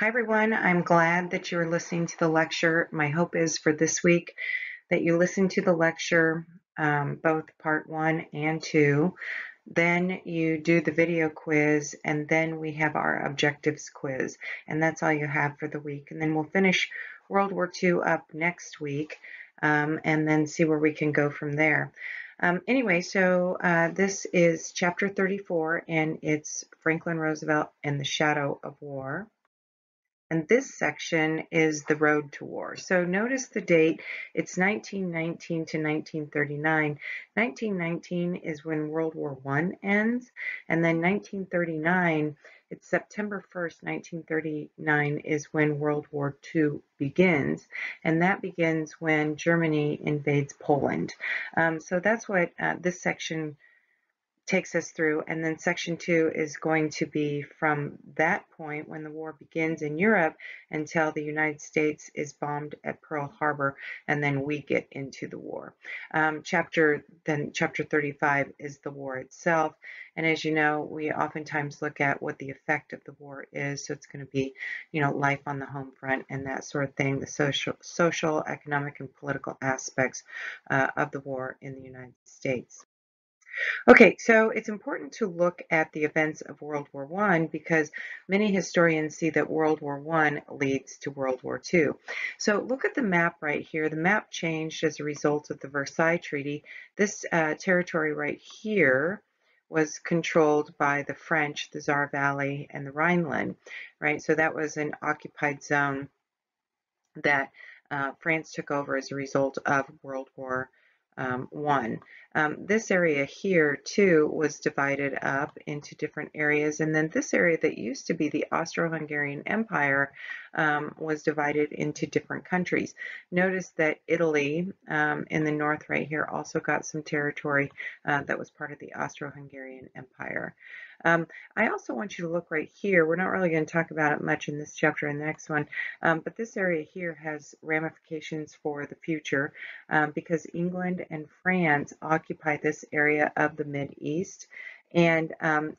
Hi, everyone. I'm glad that you're listening to the lecture. My hope is for this week that you listen to the lecture, both part one and two. Then you do the video quiz, and then we have our objectives quiz. And that's all you have for the week. And then we'll finish World War II up next week, and then see where we can go from there. Anyway, so this is chapter 34, and it's Franklin Roosevelt and the Shadow of War. And this section is the road to war. So notice the date, it's 1919 to 1939. 1919 is when World War I ends, and then 1939, it's September 1st, 1939 is when World War II begins, and that begins when Germany invades Poland. So that's what this section takes us through, and then section 2 is going to be from that point when the war begins in Europe until the United States is bombed at Pearl Harbor, and then we get into the war. Chapter 35 is the war itself, and as you know, we oftentimes look at what the effect of the war is. So it's going to be, life on the home front and that sort of thing, the social, economic, and political aspects of the war in the United States. Okay, so it's important to look at the events of World War I because many historians see that World War I leads to World War II. So look at the map right here. The map changed as a result of the Versailles Treaty. This territory right here was controlled by the French, the Saar Valley, and the Rhineland, right? So that was an occupied zone that France took over as a result of World War I. This area here too was divided up into different areas, and then this area that used to be the Austro-Hungarian Empire was divided into different countries. Notice that Italy in the north right here also got some territory that was part of the Austro-Hungarian Empire. I also want you to look right here. We're not really going to talk about it much in this chapter and the next one, but this area here has ramifications for the future because England and France occupy this area of the Mid-East. And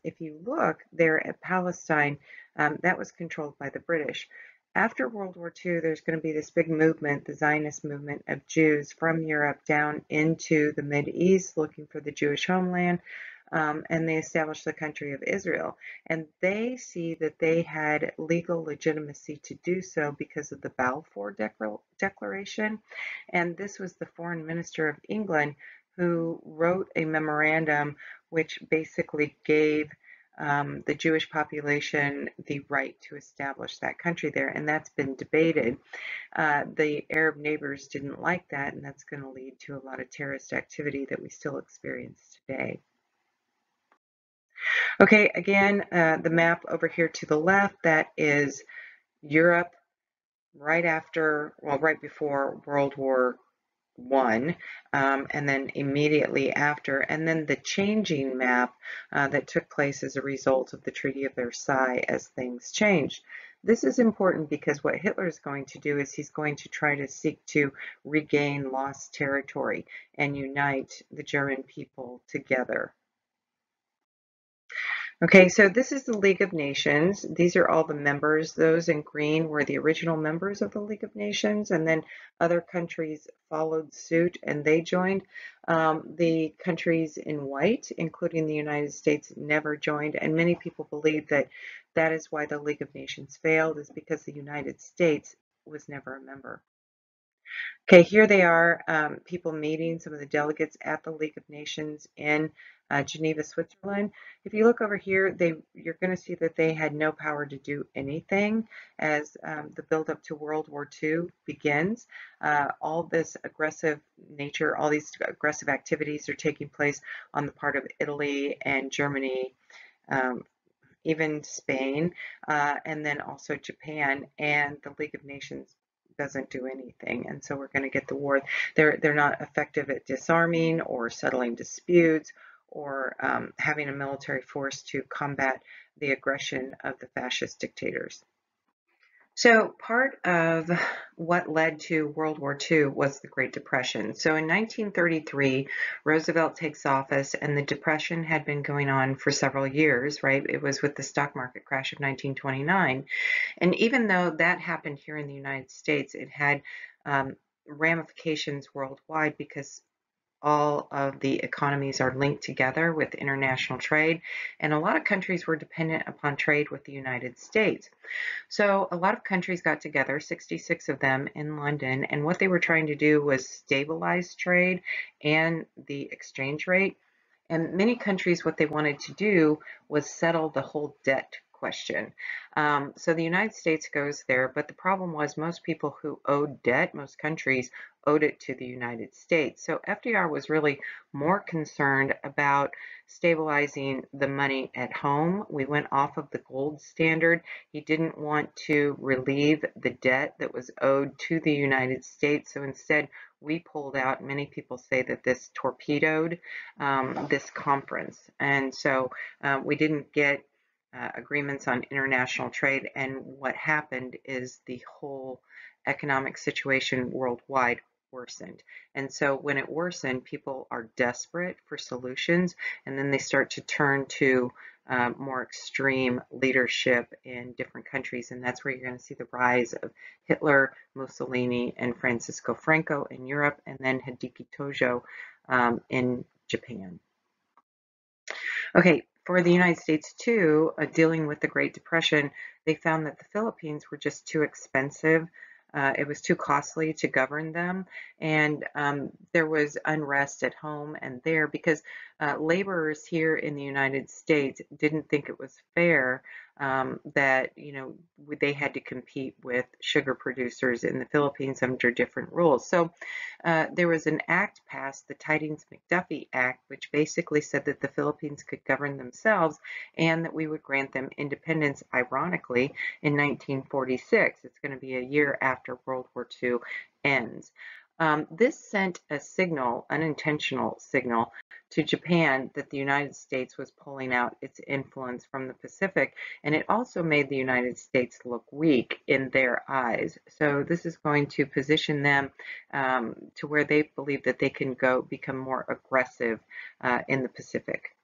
if you look there at Palestine, that was controlled by the British. After World War II, there's going to be this big movement, the Zionist movement of Jews from Europe down into the Mid-East looking for the Jewish homeland. And they established the country of Israel. And they see that they had legal legitimacy to do so because of the Balfour Declaration. And this was the foreign minister of England who wrote a memorandum which basically gave the Jewish population the right to establish that country there, and that's been debated. The Arab neighbors didn't like that, and that's going to lead to a lot of terrorist activity that we still experience today. Okay, again, the map over here to the left, that is Europe right before World War I, and then immediately after, and then the changing map that took place as a result of the Treaty of Versailles as things changed. This is important because what Hitler is going to do is he's going to try to seek to regain lost territory and unite the German people together. Okay, so this is the League of Nations. These are all the members. Those in green were the original members of the League of Nations, and then other countries followed suit and they joined. The countries in white, including the United States, never joined, and many people believe that that is why the League of Nations failed, is because the United States was never a member. Okay, here they are, people meeting, some of the delegates at the League of Nations in Geneva, Switzerland. If you look over here, you're going to see that they had no power to do anything as the buildup to World War II begins. All this aggressive nature, all these aggressive activities are taking place on the part of Italy and Germany, even Spain, and then also Japan, and the League of Nations doesn't do anything, and so we're going to get the war. They're not effective at disarming or settling disputes or having a military force to combat the aggression of the fascist dictators. So part of what led to World War II was the Great Depression. So in 1933, Roosevelt takes office, and the Depression had been going on for several years, right? It was with the stock market crash of 1929. And even though that happened here in the United States, it had um, ramifications worldwide because all of the economies are linked together with international trade, and a lot of countries were dependent upon trade with the United States. So a lot of countries got together, 66 of them in London, and what they were trying to do was stabilize trade and the exchange rate. And many countries, what they wanted to do was settle the whole debt question. So the United States goes there, but the problem was most people who owed debt, most countries owed it to the United States. So FDR was really more concerned about stabilizing the money at home. We went off of the gold standard. He didn't want to relieve the debt that was owed to the United States. So instead, we pulled out. Many people say that this torpedoed this conference. And so we didn't get agreements on international trade. And what happened is the whole economic situation worldwide worsened. And so when it worsened, people are desperate for solutions, and then they start to turn to more extreme leadership in different countries. And that's where you're going to see the rise of Hitler, Mussolini, and Francisco Franco in Europe, and then Hideki Tojo in Japan. Okay, for the United States too, dealing with the Great Depression, they found that the Philippines were just too expensive. It was too costly to govern them, and there was unrest at home and there because laborers here in the United States didn't think it was fair that they had to compete with sugar producers in the Philippines under different rules. So there was an act passed, the Tidings-McDuffie Act, which basically said that the Philippines could govern themselves and that we would grant them independence, ironically, in 1946. It's going to be a year after World War II ends. This sent a signal, unintentional signal, to Japan that the United States was pulling out its influence from the Pacific, and it also made the United States look weak in their eyes. So this is going to position them to where they believe that they can go become more aggressive in the Pacific.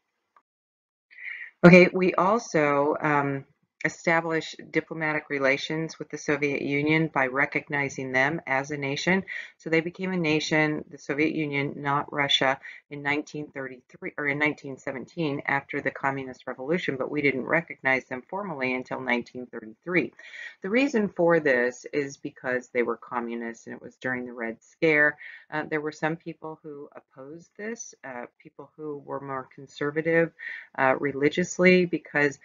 Okay, we also established diplomatic relations with the Soviet Union by recognizing them as a nation. So they became a nation, the Soviet Union, not Russia, in 1933 or in 1917 after the Communist Revolution, but we didn't recognize them formally until 1933. The reason for this is because they were communists and it was during the Red Scare. There were some people who opposed this, people who were more conservative religiously because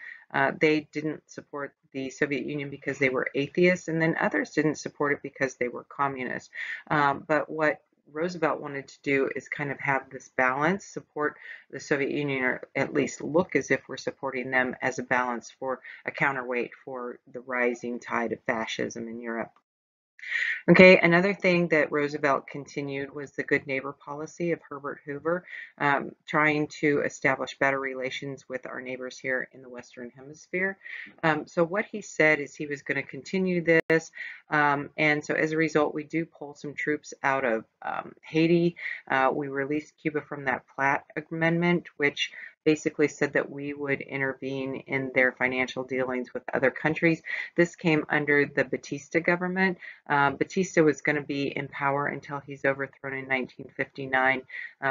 they didn't support the Soviet Union because they were atheists, and then others didn't support it because they were communist. But what Roosevelt wanted to do is kind of have this balance, support the Soviet Union, or at least look as if we're supporting them as a balance for a counterweight for the rising tide of fascism in Europe. Okay, another thing that Roosevelt continued was the good neighbor policy of Herbert Hoover, trying to establish better relations with our neighbors here in the Western Hemisphere. So what he said is he was going to continue this, and so as a result, we do pull some troops out of Haiti. We released Cuba from that Platt Amendment, which basically said that we would intervene in their financial dealings with other countries. This came under the Batista government. Batista was going to be in power until he's overthrown in 1959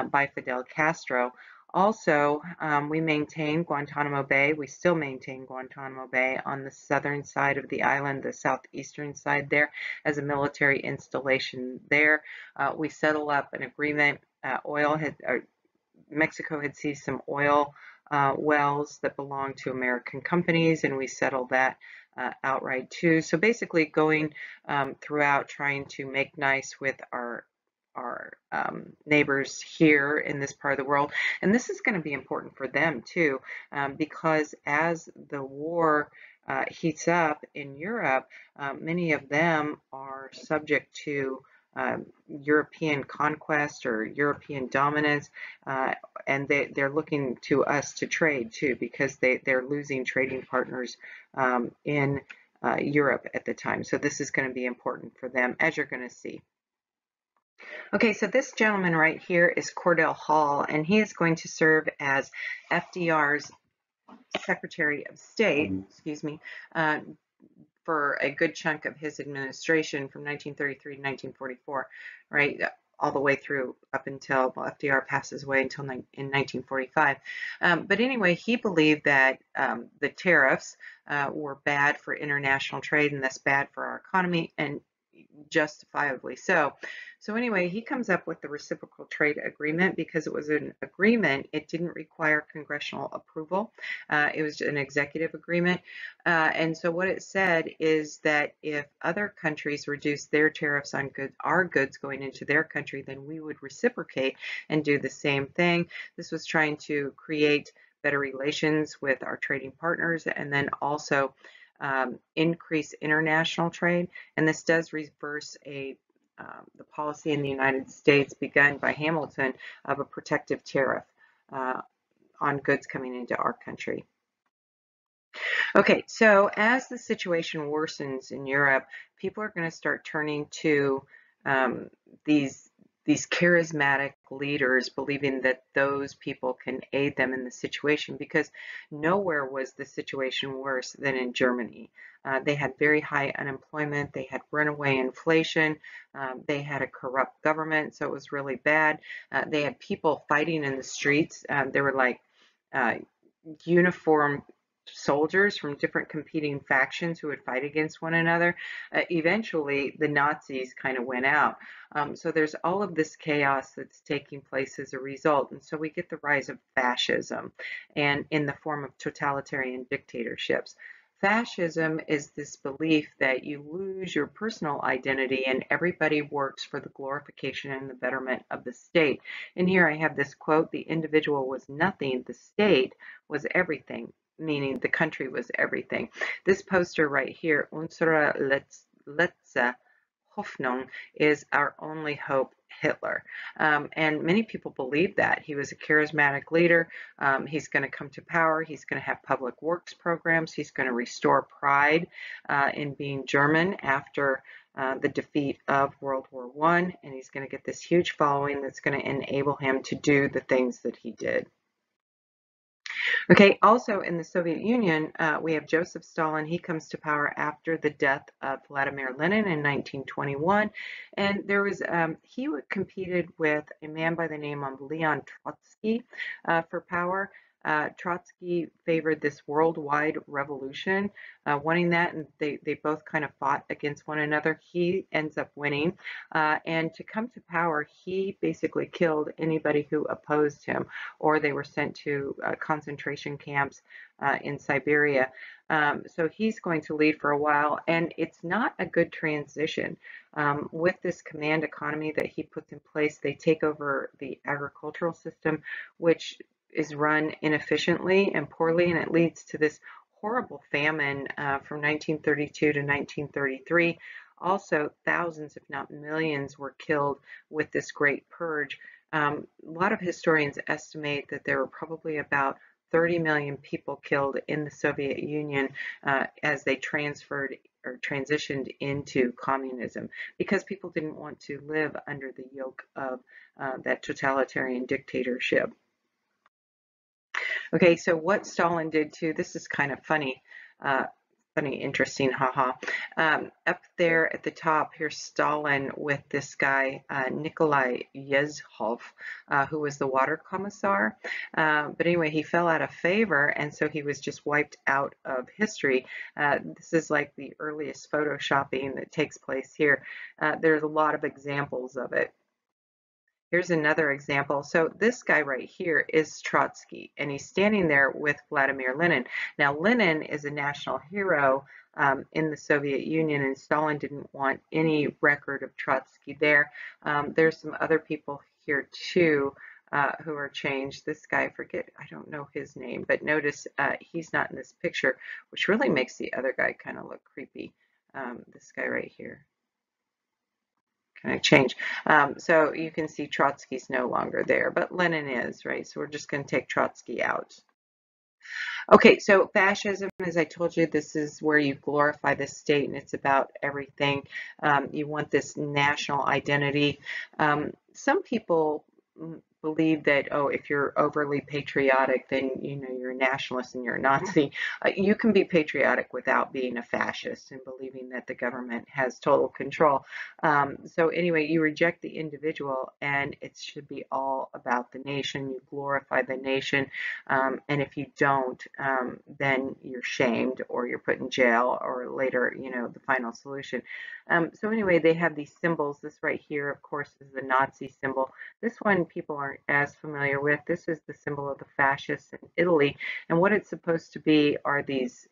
by Fidel Castro. Also, we maintain Guantanamo Bay. We still maintain Guantanamo Bay on the southern side of the island, the southeastern side there, as a military installation there. We settle up an agreement. Mexico had seized some oil wells that belonged to American companies, and we settled that outright too. So basically going throughout trying to make nice with our neighbors here in this part of the world. And this is going to be important for them too, because as the war heats up in Europe, many of them are subject to European conquest or European dominance, and they're looking to us to trade too because they're losing trading partners in Europe at the time. So this is going to be important for them, as you're going to see. Okay, so this gentleman right here is Cordell Hull, and he is going to serve as FDR's Secretary of State, excuse me, for a good chunk of his administration from 1933 to 1944, right? All the way through up until, well, FDR passes away until in 1945. But anyway, he believed that the tariffs were bad for international trade and thus bad for our economy, and justifiably so. So anyway, he comes up with the reciprocal trade agreement because it was an agreement. It didn't require congressional approval. It was an executive agreement. And so what it said is that if other countries reduce their tariffs on goods, our goods going into their country, then we would reciprocate and do the same thing. This was trying to create better relations with our trading partners, and then also increase international trade. And this does reverse the policy in the United States begun by Hamilton of a protective tariff on goods coming into our country. Okay, so as the situation worsens in Europe, people are going to start turning to these charismatic leaders, believing that those people can aid them in the situation, because nowhere was the situation worse than in Germany. They had very high unemployment, they had runaway inflation, they had a corrupt government, so it was really bad. They had people fighting in the streets. They were like uniform soldiers from different competing factions who would fight against one another. Eventually, the Nazis kind of went out. So there's all of this chaos that's taking place as a result. And so we get the rise of fascism, and in the form of totalitarian dictatorships. Fascism is this belief that you lose your personal identity and everybody works for the glorification and the betterment of the state. And here I have this quote: "The individual was nothing, the state was everything," meaning the country was everything. This poster right here, "Unsere letzte Hoffnung," is our only hope, Hitler. And many people believe that. He was a charismatic leader. He's going to come to power. He's going to have public works programs. He's going to restore pride in being German after the defeat of World War I. And he's going to get this huge following that's going to enable him to do the things that he did. Okay, also in the Soviet Union, we have Joseph Stalin. He comes to power after the death of Vladimir Lenin in 1921. And there was, he competed with a man by the name of Leon Trotsky for power. Trotsky favored this worldwide revolution, wanting that, and they both kind of fought against one another. He ends up winning, and to come to power, he basically killed anybody who opposed him, or they were sent to concentration camps in Siberia. So he's going to lead for a while, and it's not a good transition. With this command economy that he puts in place, they take over the agricultural system, which is run inefficiently and poorly, and it leads to this horrible famine from 1932 to 1933. Also, thousands, if not millions, were killed with this Great Purge. A lot of historians estimate that there were probably about 30 million people killed in the Soviet Union as they transferred or transitioned into communism, because people didn't want to live under the yoke of that totalitarian dictatorship. Okay, so what Stalin did too, this is kind of funny, interesting, haha. Up there at the top, here's Stalin with this guy, Nikolai Yezhov, who was the water commissar. But anyway, he fell out of favor, and so he was just wiped out of history. This is like the earliest photoshopping that takes place here. There's a lot of examples of it. Here's another example. So this guy right here is Trotsky, and he's standing there with Vladimir Lenin. Now, Lenin is a national hero in the Soviet Union, and Stalin didn't want any record of Trotsky there. There's some other people here too who are changed. This guy, I don't know his name, but notice he's not in this picture, which really makes the other guy kind of look creepy. This guy right here. Kind of change. So you can see Trotsky's no longer there, but Lenin is, right? So we're just going to take Trotsky out. Okay, so fascism, as I told you, this is where you glorify the state and it's about everything. You want this national identity. Some people believe that, oh, if you're overly patriotic, then you're a nationalist and you're a Nazi. You can be patriotic without being a fascist and believing that the government has total control. So anyway, you reject the individual and it should be all about the nation. You glorify the nation. And if you don't, then you're shamed or you're put in jail or later, the final solution. So anyway, they have these symbols. This right here, of course, is the Nazi symbol. This one people aren't as familiar with. This is the symbol of the fascists in Italy. And what it's supposed to be are these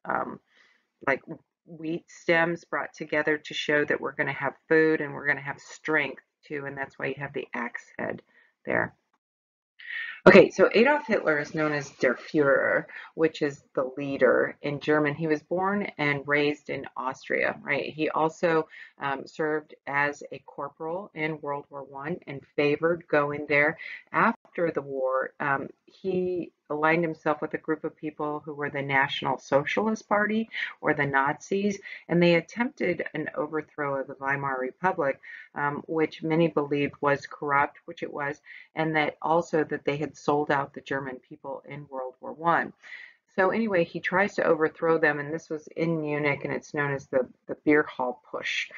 like wheat stems brought together to show that we're going to have food and we're going to have strength too. And that's why you have the axe head there. Okay, so Adolf Hitler is known as Der Führer, which is the leader in German. He was born and raised in Austria, right? He also served as a corporal in World War I and favored going there. After the war, he aligned himself with a group of people who were the National Socialist Party or the Nazis, and they attempted an overthrow of the Weimar Republic, which many believed was corrupt, which it was, and that also that they had sold out the German people in World War I. So anyway, he tries to overthrow them, and this was in Munich, and it's known as the beer hall push,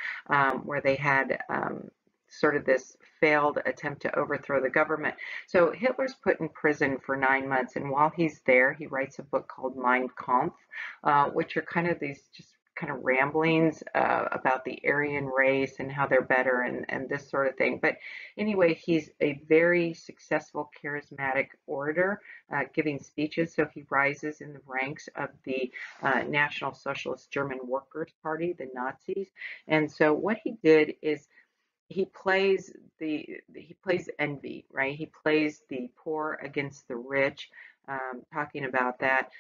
where they had sort of this failed attempt to overthrow the government. So Hitler's put in prison for 9 months, and while he's there, he writes a book called Mein Kampf, which are kind of these just kind of ramblings about the Aryan race and how they're better and this sort of thing. But anyway, he's a very successful, charismatic orator, giving speeches. So he rises in the ranks of the National Socialist German Workers' Party, the Nazis. And so what he did is he plays envy, right? He plays the poor against the rich. Talking about that,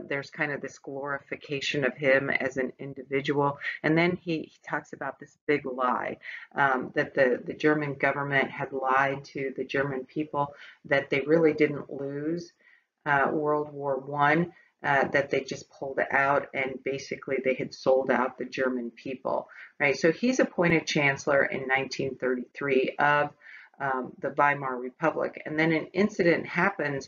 there's kind of this glorification of him as an individual, and then he talks about this big lie that the German government had lied to the German people that they really didn't lose World War One, that they just pulled out and basically they had sold out the German people, right? So he's appointed chancellor in 1933 of the Weimar Republic, and then an incident happens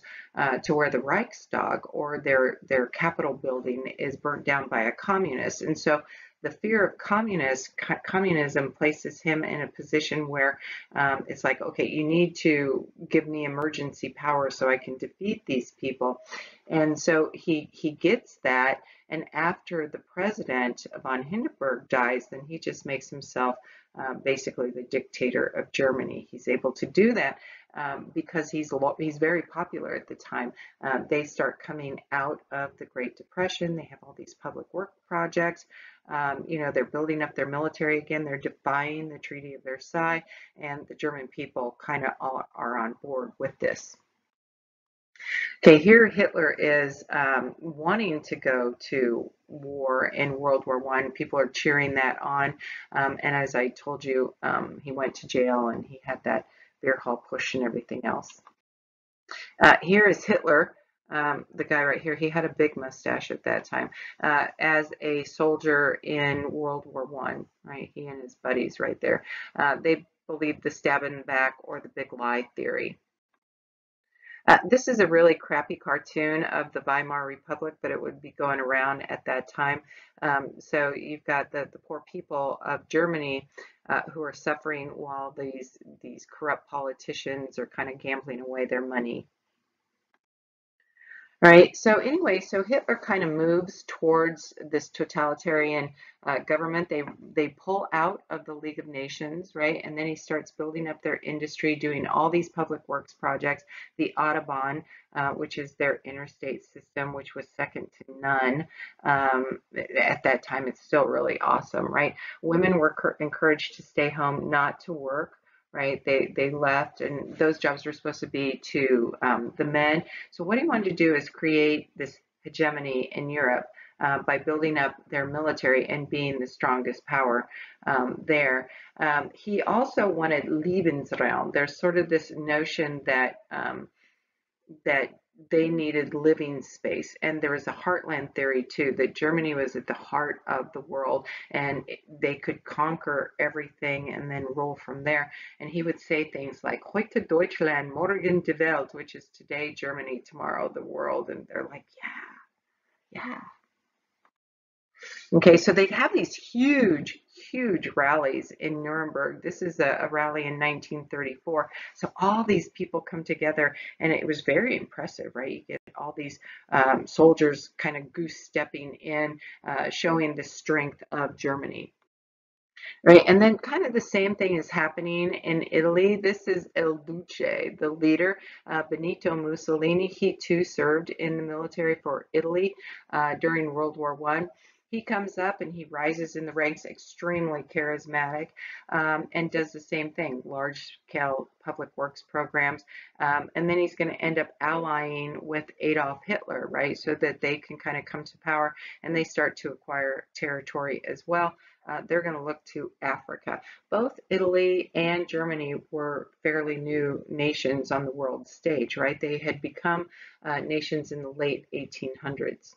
to where the Reichstag or their Capitol building is burnt down by a communist, and so the fear of communism places him in a position where it's like, okay, you need to give me emergency power so I can defeat these people. And so he gets that. And after the president, von Hindenburg, dies, then he just makes himself basically the dictator of Germany. He's able to do that because he's very popular at the time. They start coming out of the Great Depression. They have all these public work projects. They're building up their military again. They're defying the Treaty of Versailles, and the German people kind of are on board with this. Okay, here Hitler is wanting to go to war in World War I. People are cheering that on. And as I told you, he went to jail and he had that beer hall push and everything else. Here is Hitler, the guy right here. He had a big mustache at that time as a soldier in World War I, right? He and his buddies right there. They believed the stab in the back or the big lie theory. This is a really crappy cartoon of the Weimar Republic, but it would be going around at that time. So you've got the poor people of Germany who are suffering while these corrupt politicians are kind of gambling away their money. Right. So anyway, so Hitler kind of moves towards this totalitarian government. They pull out of the League of Nations, right? And then he starts building up their industry, doing all these public works projects. The Autobahn, which is their interstate system, which was second to none at that time. It's still really awesome, right? Women were encouraged to stay home, not to work. Right, they left, and those jobs were supposed to be to the men. So what he wanted to do is create this hegemony in Europe by building up their military and being the strongest power there. He also wanted Lebensraum. There's sort of this notion that they needed living space. And there was a heartland theory too, that Germany was at the heart of the world and they could conquer everything and then roll from there. And he would say things like, Heute Deutschland, morgen die Welt, which is today Germany, tomorrow the world. And they're like, yeah, yeah. Okay, so they'd have these huge, huge rallies in Nuremberg. This is a rally in 1934. So all these people come together, and it was very impressive, right? You get all these soldiers kind of goose stepping in, showing the strength of Germany. Right, and then kind of the same thing is happening in Italy. This is Il Duce, the leader, Benito Mussolini. He too served in the military for Italy during World War I. He comes up and he rises in the ranks, extremely charismatic, and does the same thing, large-scale public works programs. And then he's going to end up allying with Adolf Hitler, right, so that they can kind of come to power and they start to acquire territory as well. They're going to look to Africa. Both Italy and Germany were fairly new nations on the world stage, right? They had become nations in the late 1800s.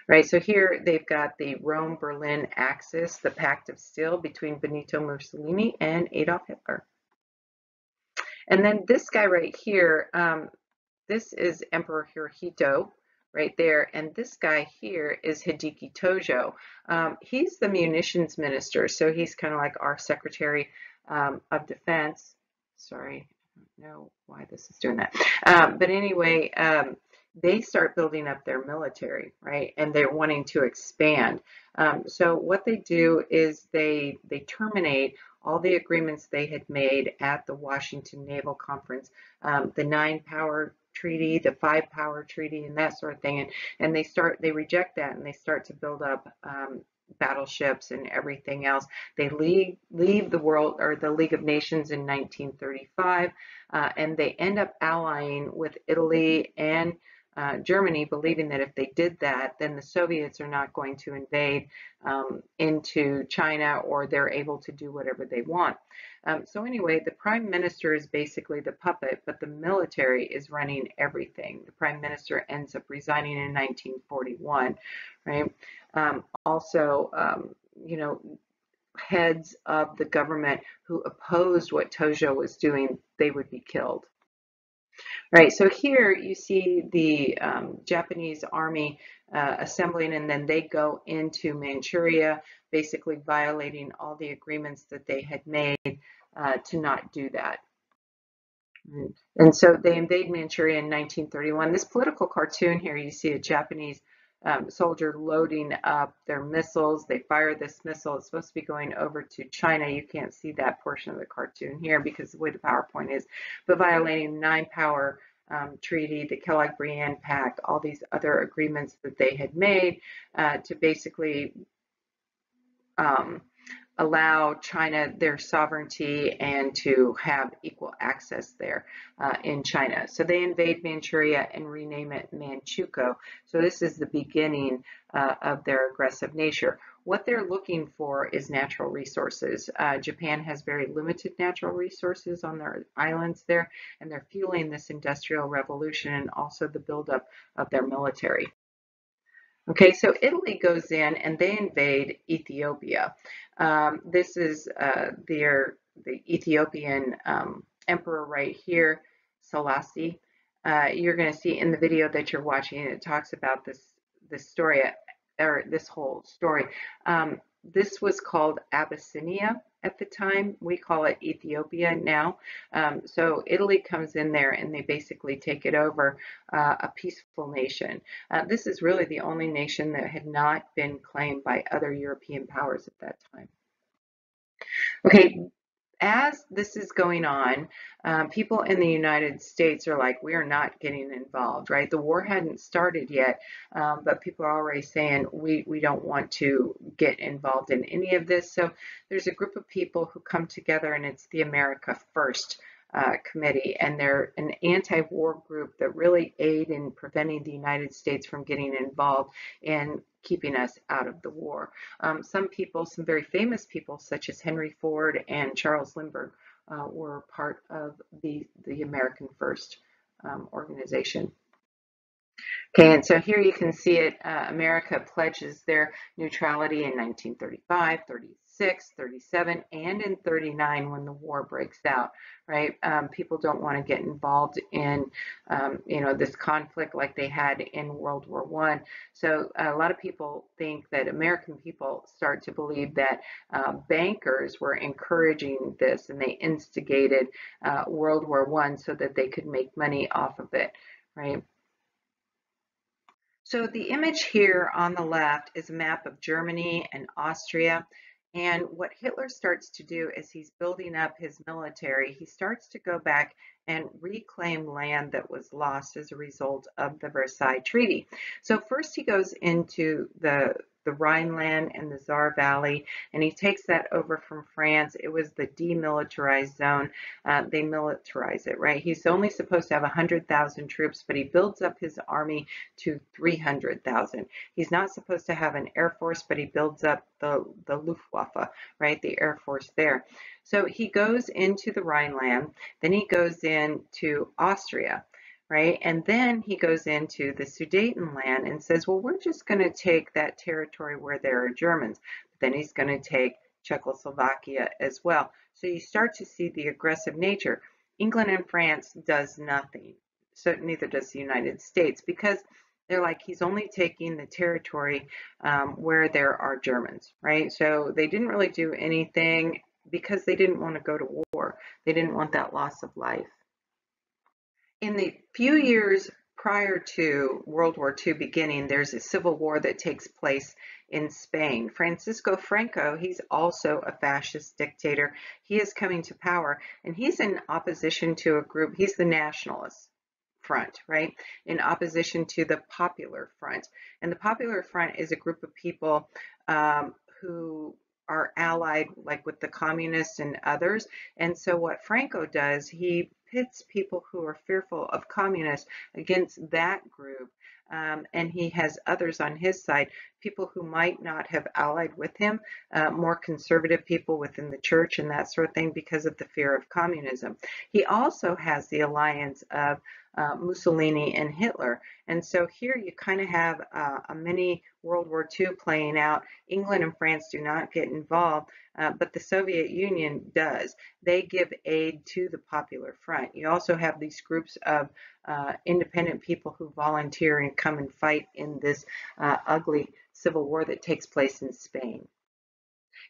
Right, so here they've got the Rome-Berlin axis, the Pact of Steel between Benito Mussolini and Adolf Hitler. And then this guy right here, this is Emperor Hirohito right there. And this guy here is Hideki Tojo. He's the munitions minister, so he's kind of like our Secretary of Defense. Sorry, I don't know why this is doing that. But anyway, they start building up their military, right? And they're wanting to expand. So what they do is they terminate all the agreements they had made at the Washington Naval Conference, the 9-power treaty, the 5-power treaty, and that sort of thing. And they reject that and they start to build up battleships and everything else. They leave the world or the League of Nations in 1935, and they end up allying with Italy and Germany, believing that if they did that, then the Soviets are not going to invade into China, or they're able to do whatever they want. So anyway, the prime minister is basically the puppet, but the military is running everything. The prime minister ends up resigning in 1941, right? Also, you know, heads of the government who opposed what Tojo was doing, they would be killed. Right, so here you see the Japanese army assembling, and then they go into Manchuria, basically violating all the agreements that they had made to not do that. And so they invade Manchuria in 1931. This political cartoon here, you see a Japanese soldier loading up their missiles. They fire this missile. It's supposed to be going over to China. You can't see that portion of the cartoon here because of the way the PowerPoint is, but violating the 9-power treaty, the Kellogg-Briand Pact, all these other agreements that they had made to basically allow China their sovereignty and to have equal access there in China. So they invade Manchuria and rename it Manchukuo. So this is the beginning of their aggressive nature. What they're looking for is natural resources. Japan has very limited natural resources on their islands there, and they're fueling this industrial revolution and also the buildup of their military. Okay, so Italy goes in and they invade Ethiopia. This is the Ethiopian emperor right here, Selassie. You're going to see in the video that you're watching, it talks about this story, or this whole story. This was called Abyssinia at the time. We call it Ethiopia now. So Italy comes in there and they basically take it over, a peaceful nation. This is really the only nation that had not been claimed by other European powers at that time. Okay, as this is going on, people in the United States are like, we are not getting involved, right? The war hadn't started yet, but people are already saying, we don't want to get involved in any of this. So there's a group of people who come together, and it's the America First committee, and they're an anti-war group that really aid in preventing the United States from getting involved in keeping us out of the war. Some people, some very famous people, such as Henry Ford and Charles Lindbergh, were part of the American First organization. Okay, and so here you can see it. America pledges their neutrality in 1935, 36, 37, and in 39 when the war breaks out, right? People don't want to get involved in, this conflict like they had in World War I. So a lot of people think that American people start to believe that bankers were encouraging this and they instigated World War I so that they could make money off of it, right? So the image here on the left is a map of Germany and Austria. And what Hitler starts to do is he's building up his military. He starts to go back and reclaim land that was lost as a result of the Versailles Treaty. So first he goes into the Rhineland and the Saar Valley, and he takes that over from France. It was the demilitarized zone. They militarize it, right? He's only supposed to have 100,000 troops, but he builds up his army to 300,000. He's not supposed to have an air force, but he builds up the Luftwaffe, right? The air force there. So he goes into the Rhineland, then he goes into Austria, right? And then he goes into the Sudetenland and says, well, we're just going to take that territory where there are Germans. But then he's going to take Czechoslovakia as well. So you start to see the aggressive nature. England and France does nothing. So neither does the United States, because they're like, he's only taking the territory where there are Germans, right? So they didn't really do anything because they didn't want to go to war. They didn't want that loss of life. In the few years prior to World War II beginning, there's a civil war that takes place in Spain. Francisco Franco, he's also a fascist dictator. He is coming to power, and he's in opposition to a group. He's the Nationalist Front, right? In opposition to the Popular Front. And the Popular Front is a group of people who are allied like with the communists and others. And so what Franco does, he pits people who are fearful of communists against that group. And he has others on his side, people who might not have allied with him, more conservative people within the church and that sort of thing because of the fear of communism. He also has the alliance of Mussolini and Hitler. And so here you kind of have a mini World War II playing out. England and France do not get involved, but the Soviet Union does. They give aid to the Popular Front. You also have these groups of independent people who volunteer and come and fight in this ugly civil war that takes place in Spain.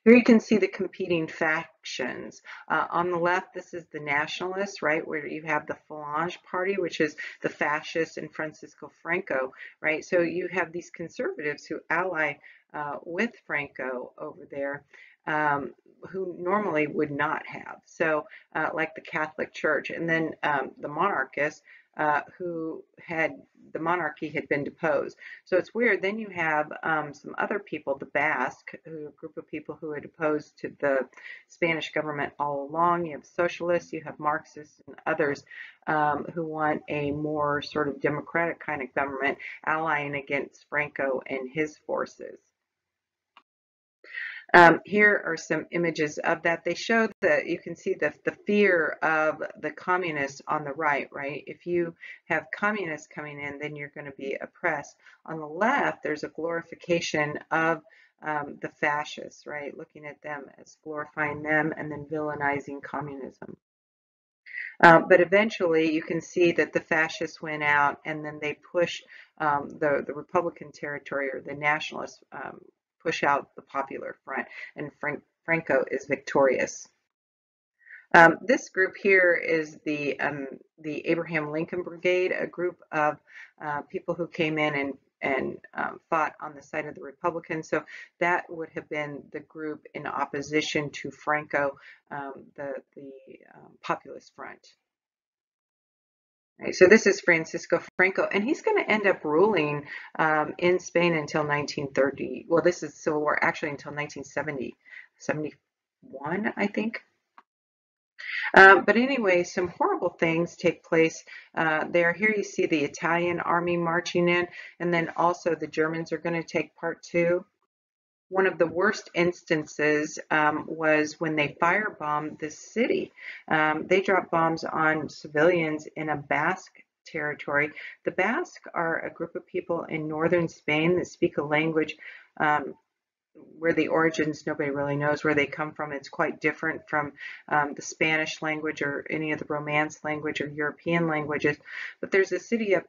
Here you can see the competing factions. On the left, this is the Nationalists, right, where you have the Falange Party, which is the fascists and Francisco Franco, right? So you have these conservatives who ally with Franco over there, who normally would not have. So like the Catholic Church, and then the monarchists, who had the monarchy had been deposed. So it's weird. Then you have some other people, the Basque, a group of people who had opposed to the Spanish government all along. You have socialists, you have Marxists, and others who want a more sort of democratic kind of government allying against Franco and his forces. Here are some images of that. They show that you can see the fear of the communists on the right, right? If you have communists coming in, then you're going to be oppressed. On the left, there's a glorification of the fascists, right? Looking at them as glorifying them and then villainizing communism. But eventually you can see that the fascists went out and then they push the Republican territory, or the nationalists push out the Popular Front, and Franco is victorious. This group here is the Abraham Lincoln Brigade, a group of people who came in and fought on the side of the Republicans. So that would have been the group in opposition to Franco, the Populist Front. Right, so this is Francisco Franco, and he's going to end up ruling in Spain until 1930. Well, this is Civil War actually until 1970, 71, I think. But anyway, some horrible things take place there. Here you see the Italian army marching in, and then also the Germans are going to take part too. One of the worst instances was when they firebombed this city. They dropped bombs on civilians in a Basque territory. The Basque are a group of people in northern Spain that speak a language um, where the origins, nobody really knows where they come from. It's quite different from the Spanish language or any of the Romance language or European languages. But there's a city up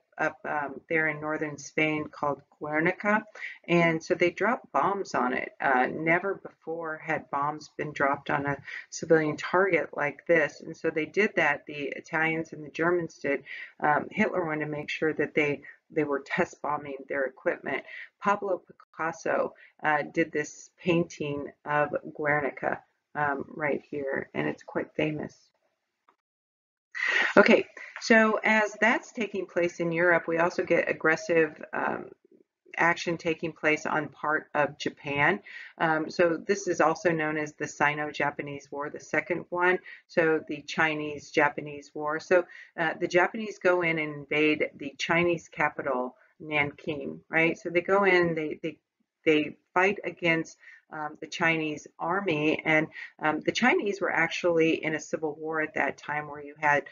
there in northern Spain called Guernica, and so they dropped bombs on it. Never before had bombs been dropped on a civilian target like this, and so they did that. The Italians and the Germans did. Hitler wanted to make sure that they were test bombing their equipment. Pablo Picasso did this painting of Guernica right here, and it's quite famous. Okay, so as that's taking place in Europe, we also get aggressive action taking place on part of Japan. So this is also known as the Sino-Japanese War, the second one. So the Chinese-Japanese War. So the Japanese go in and invade the Chinese capital, Nanking, right? So they go in, they fight against the Chinese army, and the Chinese were actually in a civil war at that time where you had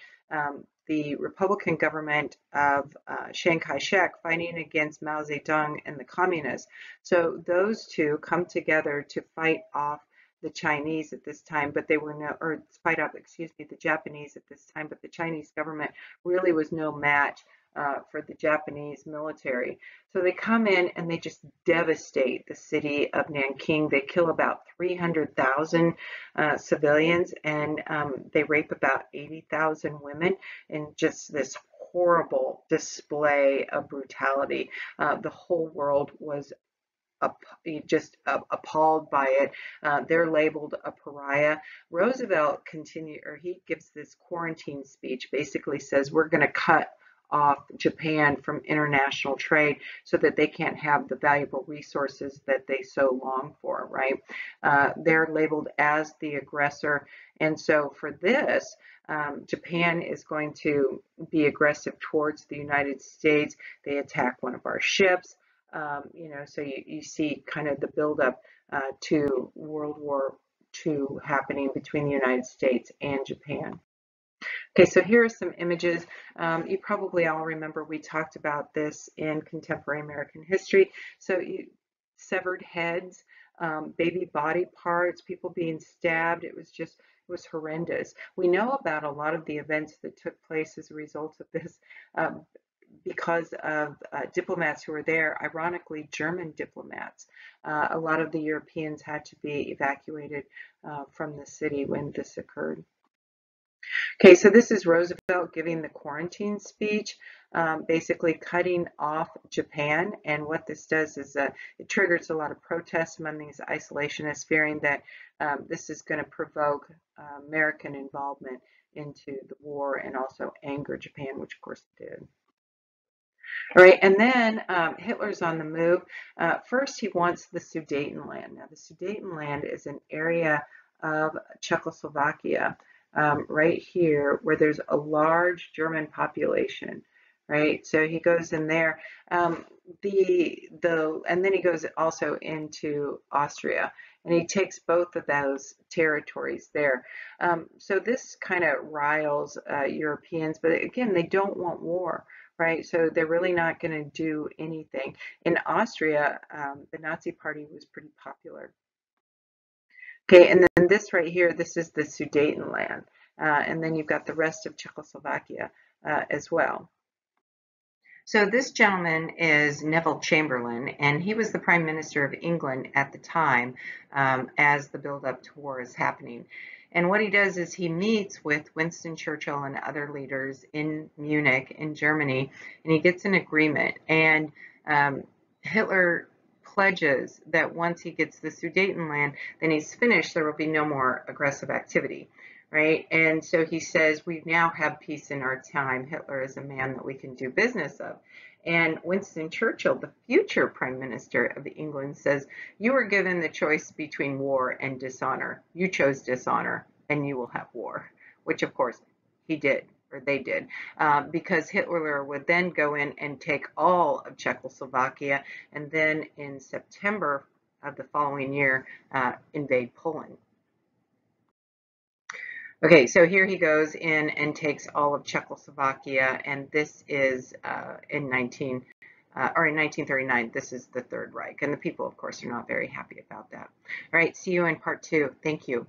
the Republican government of Chiang Kai-shek fighting against Mao Zedong and the communists. So those two come together to fight off the Chinese at this time, but they were no, or fight off, excuse me, the Japanese at this time, but the Chinese government really was no match for the Japanese military. So they come in and they just devastate the city of Nanking. They kill about 300,000 civilians, and they rape about 80,000 women in just this horrible display of brutality. The whole world was just appalled by it. They're labeled a pariah. Roosevelt he gives this quarantine speech, basically says we're going to cut off Japan from international trade so that they can't have the valuable resources that they so long for, right? They're labeled as the aggressor. And so for this, Japan is going to be aggressive towards the United States. They attack one of our ships. So you see kind of the buildup to World War II happening between the United States and Japan. Okay, so here are some images. You probably all remember we talked about this in contemporary American history. So severed heads, baby body parts, people being stabbed. It was horrendous. We know about a lot of the events that took place as a result of this because of diplomats who were there, ironically, German diplomats. A lot of the Europeans had to be evacuated from the city when this occurred. Okay, so this is Roosevelt giving the quarantine speech, basically cutting off Japan. And what this does is it triggers a lot of protests among these isolationists, fearing that this is going to provoke American involvement into the war and also anger Japan, which of course it did. All right, and then Hitler's on the move. First, he wants the Sudetenland. Now, the Sudetenland is an area of Czechoslovakia right here where there's a large German population, right? So he goes in there. And then he goes also into Austria, and he takes both of those territories there. So this kind of riles Europeans, but again, they don't want war. Right, so they're really not going to do anything. In Austria, the Nazi Party was pretty popular. Okay, and then this right here, this is the Sudetenland, and then you've got the rest of Czechoslovakia as well. So this gentleman is Neville Chamberlain, and he was the Prime Minister of England at the time as the build-up to war is happening. And what he does is he meets with Winston Churchill and other leaders in Munich, in Germany, and he gets an agreement. And Hitler pledges that once he gets the Sudetenland, then he's finished, there will be no more aggressive activity, right? And so he says, we now have peace in our time. Hitler is a man that we can do business of. And Winston Churchill, the future Prime Minister of England, says, you were given the choice between war and dishonor. You chose dishonor, and you will have war, which of course he did, or they did, because Hitler would then go in and take all of Czechoslovakia, and then in September of the following year, invade Poland. Okay, so here he goes in and takes all of Czechoslovakia, and this is in 1939. This is the Third Reich, and the people, of course, are not very happy about that. All right, see you in part 2. Thank you.